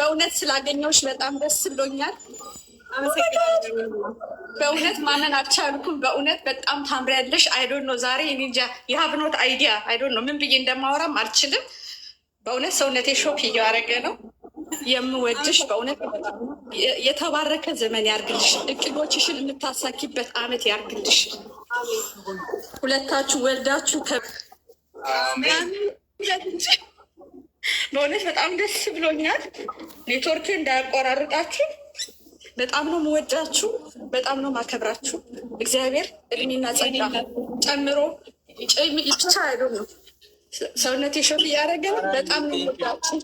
በእውነት ስላገኘሁሽ በጣም ደስ ብሎኛል። አመሰግናለሁ። በእውነት ማመን አልቻልኩም። በእውነት በጣም ታምሪያለሽ። አይዶን ነው ዛሬ እኔ እንጃ የሀብኖት አይዲያ አይዶን ነው ምን ብዬ እንደማወራም አልችልም። በእውነት ሰውነቴ ሾክ እያደረገ ነው። የምወድሽ በእውነት የተባረከ ዘመን ያርግልሽ። እቅዶችሽን የምታሳኪበት አመት ያርግልሽ። ሁለታችሁ ወልዳችሁ በእውነት በጣም ደስ ብሎኛል። ኔትወርክ እንዳያቆራርጣችሁ። በጣም ነው የምወዳችሁ፣ በጣም ነው ማከብራችሁ። እግዚአብሔር እድሜና ጸጋ ጨምሮ ብቻ አይዶ ነው ሰውነት ሾፍ እያደረገ በጣም ነው የምወዳችሁ።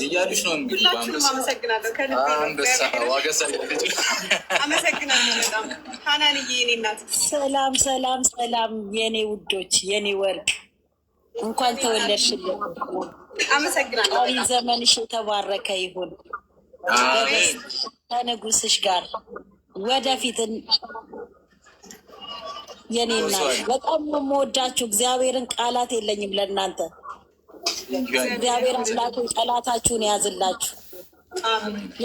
እያሉሽ ነው እንግዲህ አመሰግናለሁ። አመሰግናለሁ በጣም ሀናንዬ የኔ እናት። ሰላም ሰላም ሰላም የኔ ውዶች የኔ ወርቅ እንኳን ተወለድሽልን። አመሰግናለሁ። አይ ዘመንሽ የተባረከ ይሁን ከንጉስሽ ጋር ወደፊት የኔ እናት። በጣም ነው የምወዳችሁ። እግዚአብሔርን ቃላት የለኝም ለእናንተ። እግዚአብሔር አምላክ ጠላታችሁን የያዝላችሁ።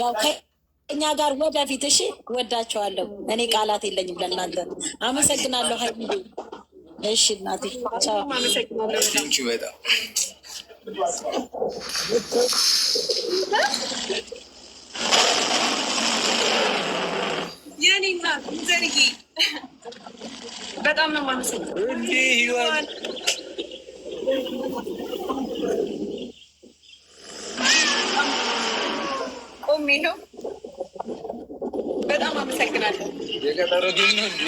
ያው ከእኛ ጋር ወደፊት እሺ። ወዳችኋለሁ። እኔ ቃላት የለኝም ለእናንተ። አመሰግናለሁ ሀይሚ። እሺ እናቴ ቻው። በጣም የኔ እናት ዘርዬ በጣም ነው የማመሰግነው። ቆሜ ነው። በጣም አመሰግናለሁ። የቀጠሮ ግን ነው እንዲ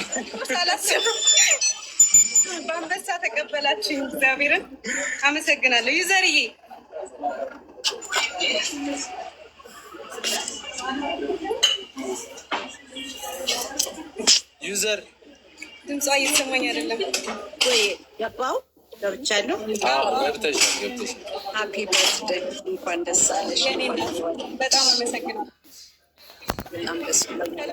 በአንበሳ ተቀበላችሁ። እግዚአብሔርን አመሰግናለሁ። ዩዘርዬ ዩዘር ድምጿ እየተሰማኝ አይደለም ወይ? ገባው ገብቻለሁ። ገብተሻል። ሀፒ በርዝደይ እንኳን ደስ አለሽ። በጣም አመሰግናለሁ። በጣም ደስ ብሎኛል።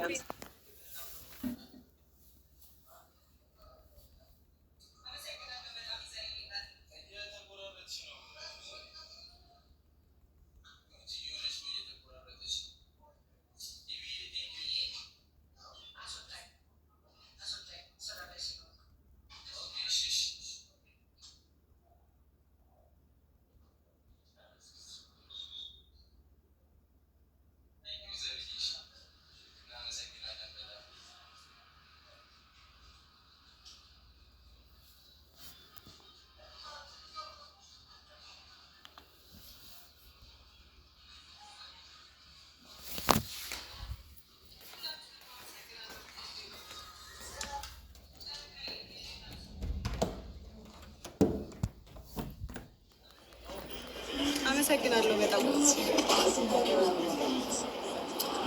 አመሰግናለሁ በጣም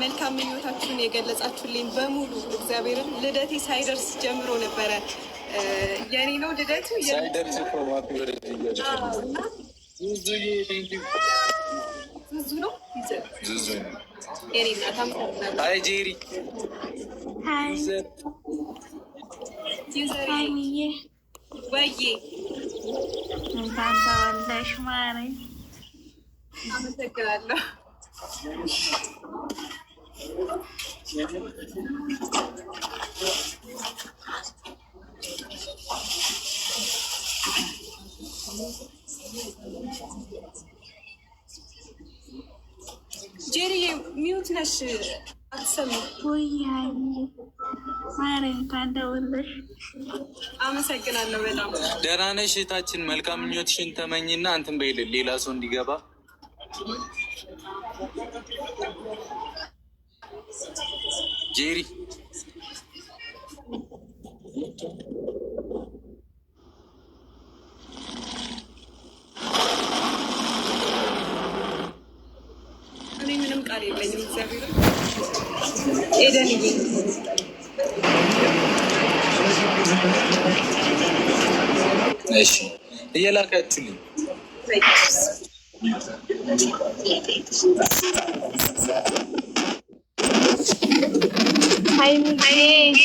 መልካም ምኞታችሁን የገለጻችሁልኝ በሙሉ እግዚአብሔርን ልደቴ ሳይደርስ ጀምሮ ነበረ። የኔ ነው ልደቱ ሳይደርስ ዙዙ ነው ዙዙ የኔ እናት አመሰግናለሁ። አይ ጄሪ ዩዘርዬ ወዬ እንኳን ተወለድሽ ማረኝ። አመሰግናለሁ። ጄሪዬ ሚውት ነሽ አትሰማም። ውይ ማረኝ እንኳን ተወለድሽ። አመሰግናለሁ በጣም ደህና ነሽ እህታችን። መልካም ምኞትሽን ተመኝና አንተን በይልል ሌላ ሰው እንዲገባ ጄሪ እኔ ምንም ቃል የለኝም። እግዚአብሔር ኤደንዬ እሺ እየላካችሁልኝ ሀይሚዬ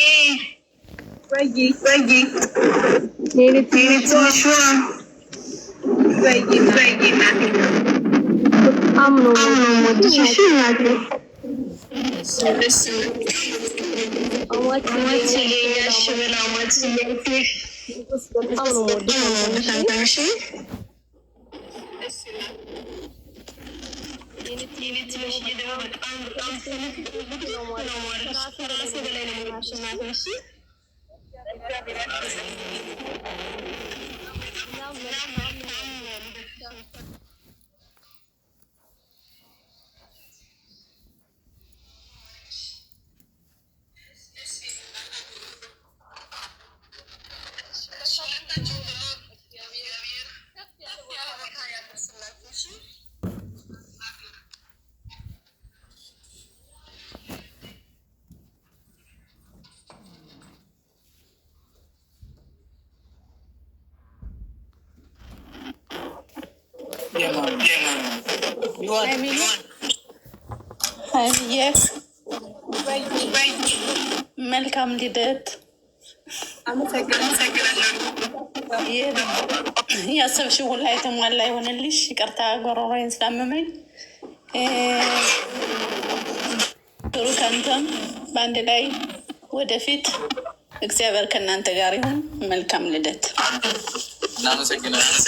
መልካም ልደት። ያሰብሽው ሁላ የተሟላ ይሆንልሽ። ይቅርታ ጎሮሮዬን ስላመመኝ። ጥሩ ከንተም በአንድ ላይ ወደፊት እግዚአብሔር ከእናንተ ጋር ይሁን። መልካም ልደት። እናመሰግናለን።